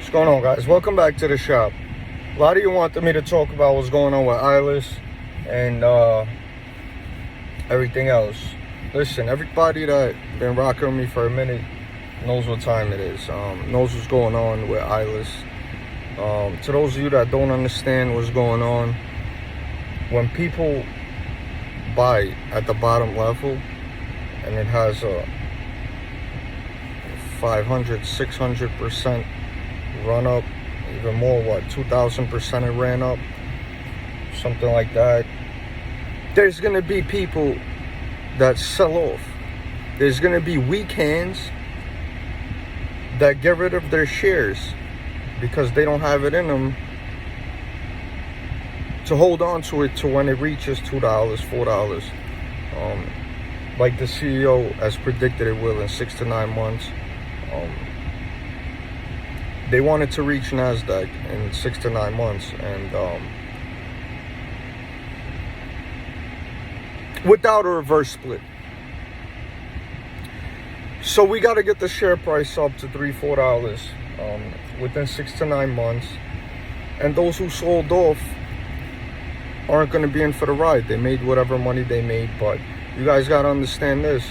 What's going on, guys? Welcome back to the shop. A lot of you wanted me to talk about what's going on with ILUS and everything else. Listen, everybody that been rocking with me for a minute knows what time it is, knows what's going on with ILUS. To those of you that don't understand what's going on, when people buy at the bottom level and it has a 500, 600% run up, even more, 2,000% it ran up, something like that, there's gonna be people that sell off. There's gonna be weak hands that get rid of their shares because they don't have it in them to hold on to it to when it reaches $2, $4, like the CEO has predicted it will in 6 to 9 months. They wanted to reach NASDAQ in 6 to 9 months, and without a reverse split. So we got to get the share price up to $3, $4 within 6 to 9 months. And those who sold off aren't going to be in for the ride. They made whatever money they made, but you guys got to understand this.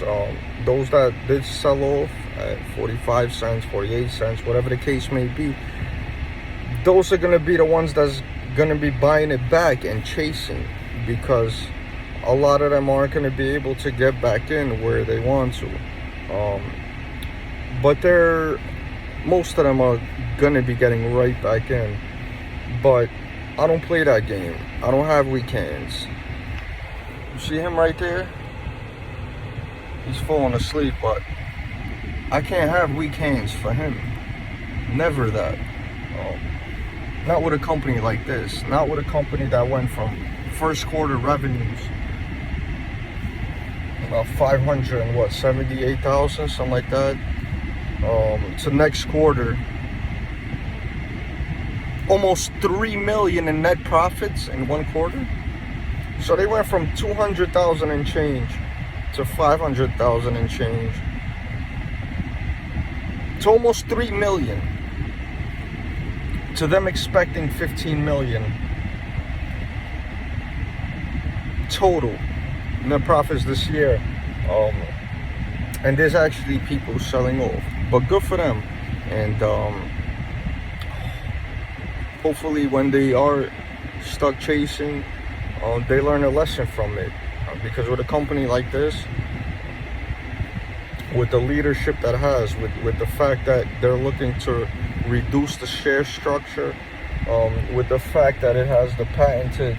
Those that did sell off at 45 cents, 48 cents, whatever the case may be, those are going to be the ones that's going to be buying it back and chasing, because a lot of them aren't going to be able to get back in where they want to. But most of them are going to be getting right back in. But I don't play that game. I don't have weekends. You see him right there? He's falling asleep, but I can't have weak hands for him. Never that. Not with a company like this. Not with a company that went from first quarter revenues about 578,000, something like that, to next quarter almost 3 million in net profits in one quarter. So they went from 200,000 and change to 500,000 and change to almost 3 million, to them expecting 15 million total net profits this year. And there's actually people selling off, but good for them. And hopefully when they are stuck chasing, they learn a lesson from it. Because with a company like this, with the leadership that has, with the fact that they're looking to reduce the share structure, with the fact that it has the patented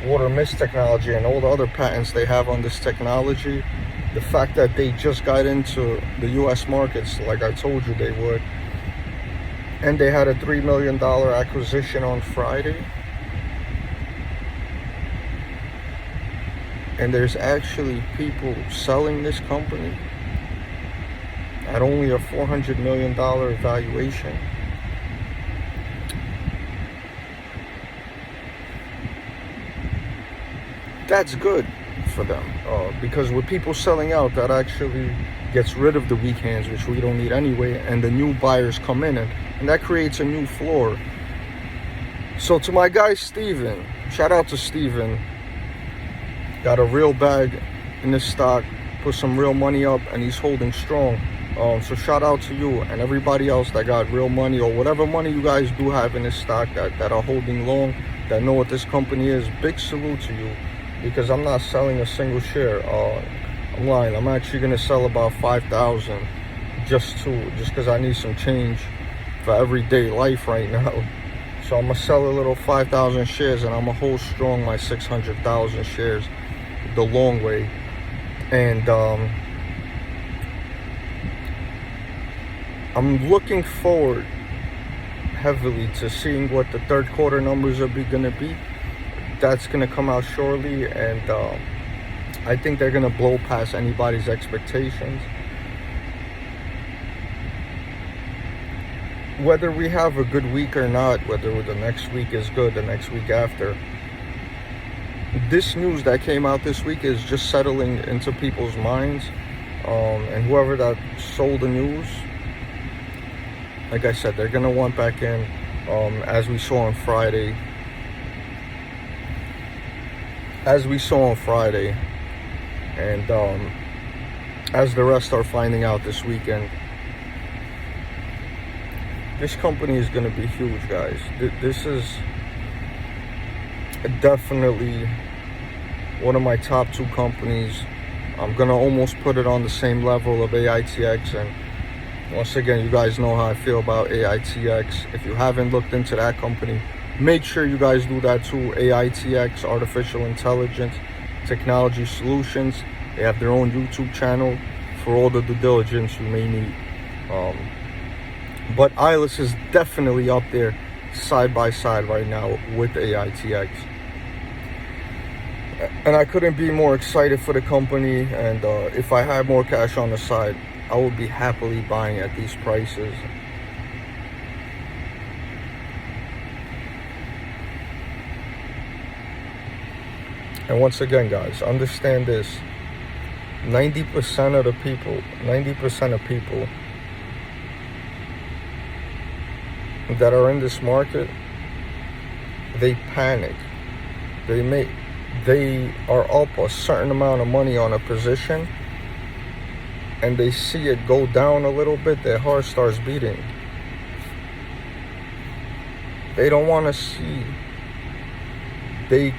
water mist technology and all the other patents they have on this technology, the fact that they just got into the US markets like I told you they would, and they had a $3 million acquisition on Friday, and there's actually people selling this company at only a $400 million valuation. That's good for them, because with people selling out, that actually gets rid of the weak hands, which we don't need anyway, and the new buyers come in, and that creates a new floor. So to my guy Steven, shout out to Steven, got a real bag in this stock, put some real money up, and he's holding strong. So shout out to you and everybody else that got real money, or whatever money you guys do have in this stock, that are holding long, that know what this company is. Big salute to you, because I'm not selling a single share. I'm lying. I'm actually going to sell about 5,000 just because I need some change for everyday life right now. So I'm going to sell a little 5,000 shares, and I'm going to hold strong my 600,000 shares the long way. And I'm looking forward heavily to seeing what the third quarter numbers are going to be. That's going to come out shortly, and I think they're going to blow past anybody's expectations. Whether we have a good week or not, whether the next week is good, the next week after, this news that came out this week is just settling into people's minds, and whoever that sold the news, like I said, they're gonna want back in, as we saw on Friday. And as the rest are finding out this weekend, this company is going to be huge, guys. This is definitely one of my top 2 companies. I'm going to almost put it on the same level of AITX. And once again, you guys know how I feel about AITX. If you haven't looked into that company, make sure you guys do that too. AITX, Artificial Intelligence Technology Solutions. They have their own YouTube channel for all the due diligence you may need. But ILUS is definitely up there side by side right now with AITX. And I couldn't be more excited for the company. And if I had more cash on the side, I would be happily buying at these prices. And once again, guys, understand this. 90% of people that are in this market, they panic. They are up a certain amount of money on a position, and they see it go down a little bit, their heart starts beating. They don't want to see, they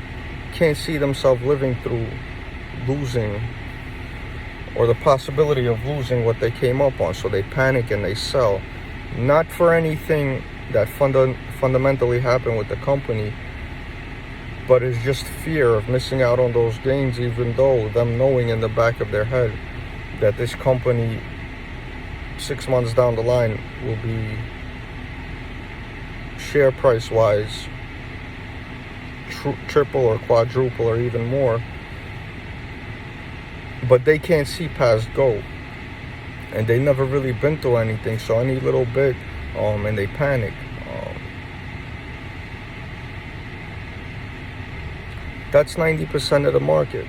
can't see themselves living through losing, or the possibility of losing what they came up on, so they panic and they sell. Not for anything that fundamentally happened with the company, but it's just fear of missing out on those gains, even though them knowing in the back of their head that this company 6 months down the line will be, share price wise, triple or quadruple or even more. But they can't see past go, and they never really been through anything, so any little bit and they panic. That's 90% of the market,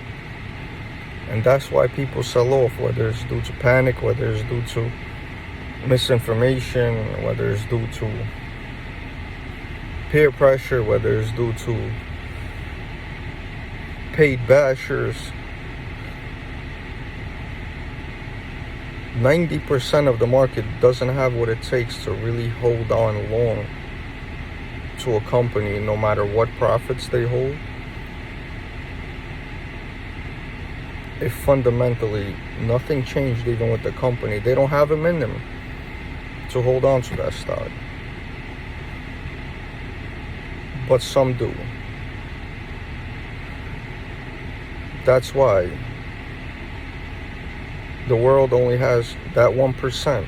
and that's why people sell off, whether it's due to panic, whether it's due to misinformation, whether it's due to peer pressure, whether it's due to paid bashers. 90% of the market doesn't have what it takes to really hold on long to a company, no matter what profits they hold. If fundamentally nothing changed even with the company, they don't have them in them to hold on to that stock. But some do. That's why the world only has that 1%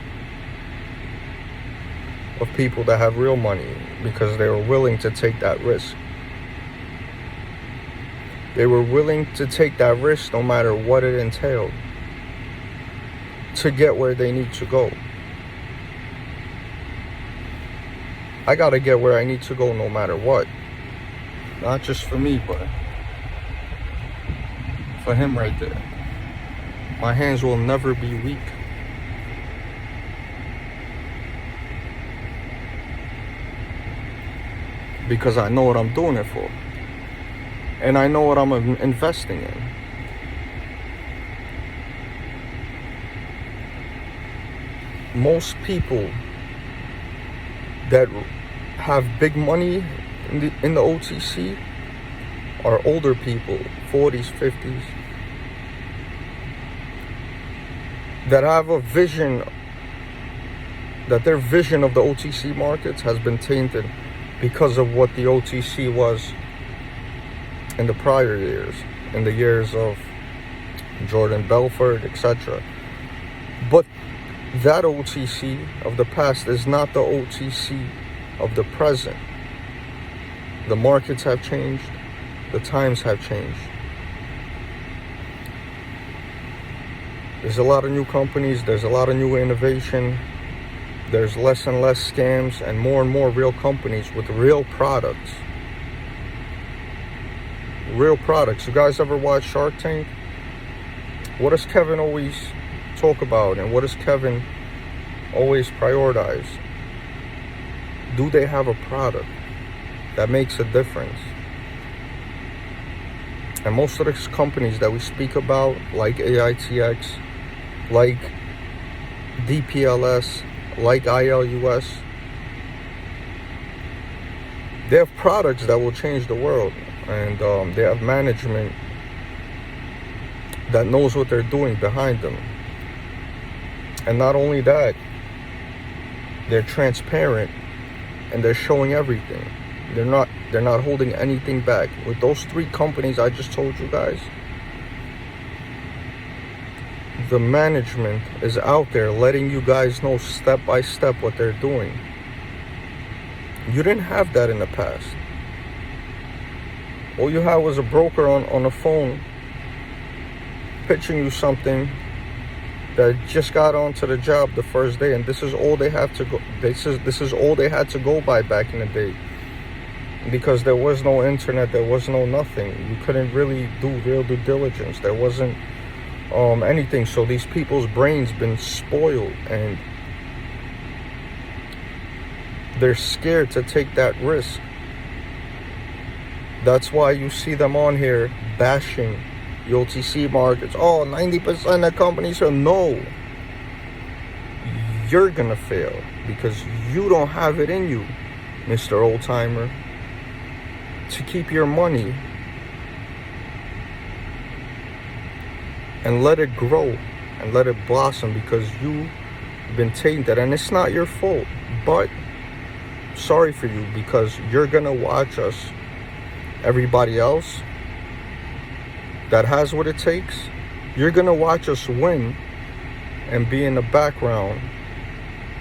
of people that have real money, because they were willing to take that risk. They were willing to take that risk no matter what it entailed to get where they need to go. I gotta get where I need to go no matter what. Not just for me, but for him right there. My hands will never be weak. Because I know what I'm doing it for. And I know what I'm investing in. Most people that have big money in the OTC are older people, 40s, 50s, that have a vision, that their vision of the OTC markets has been tainted because of what the OTC was in the prior years, in the years of Jordan Belfort, etc. But that OTC of the past is not the OTC of the present. The markets have changed, the times have changed. There's a lot of new companies, there's a lot of new innovation, there's less and less scams, and more real companies with real products. Real products. You guys ever watch Shark Tank? What does Kevin always talk about, and what does Kevin always prioritize? Do they have a product that makes a difference? And most of the companies that we speak about, like AITX, like DPLS, like ILUS, they have products that will change the world. And they have management that knows what they're doing behind them. And not only that, they're transparent and they're showing everything. They're not holding anything back. With those 3 companies I just told you guys, the management is out there letting you guys know step by step what they're doing. You didn't have that in the past. All you had was a broker on the phone pitching you something that just got onto the job the first day, and this is all they have to go. This is all they had to go by back in the day, because there was no internet, there was no nothing. You couldn't really do real due diligence. There wasn't anything. So these people's brains been spoiled, and they're scared to take that risk. That's why you see them on here bashing the OTC markets. Oh, 90% of companies are no. You're gonna fail because you don't have it in you, Mr. Old Timer, to keep your money and let it grow and let it blossom, because you've been tainted, and it's not your fault. But sorry for you, because you're gonna watch us, everybody else that has what it takes, you're gonna watch us win and be in the background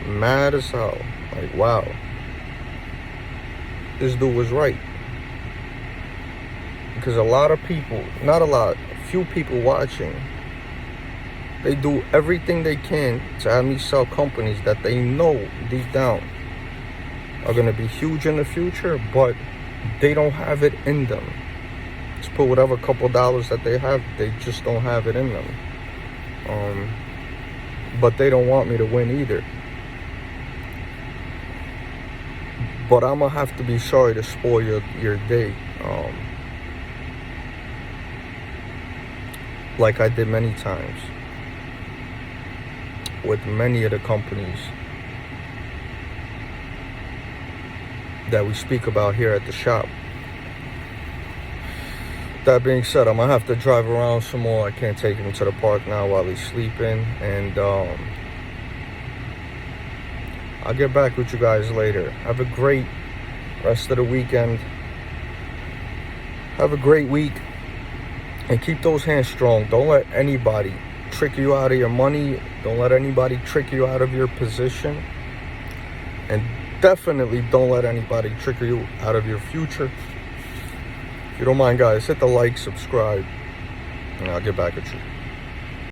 mad as hell, like, wow, this dude was right. Because a lot of people, not a lot, few people watching, they do everything they can to have me sell companies that they know deep down are gonna be huge in the future, but they don't have it in them. Just put whatever couple dollars that they have, they just don't have it in them. But they don't want me to win either. But I'm gonna have to be sorry to spoil your day, like I did many times with many of the companies that we speak about here at the shop. That being said, I'm gonna have to drive around some more. I can't take him to the park now while he's sleeping, and I'll get back with you guys later. Have a great rest of the weekend. Have a great week, and keep those hands strong. Don't let anybody trick you out of your money. Don't let anybody trick you out of your position, and definitely don't let anybody trick you out of your future. If you don't mind, guys, hit the like, subscribe, and I'll get back at you.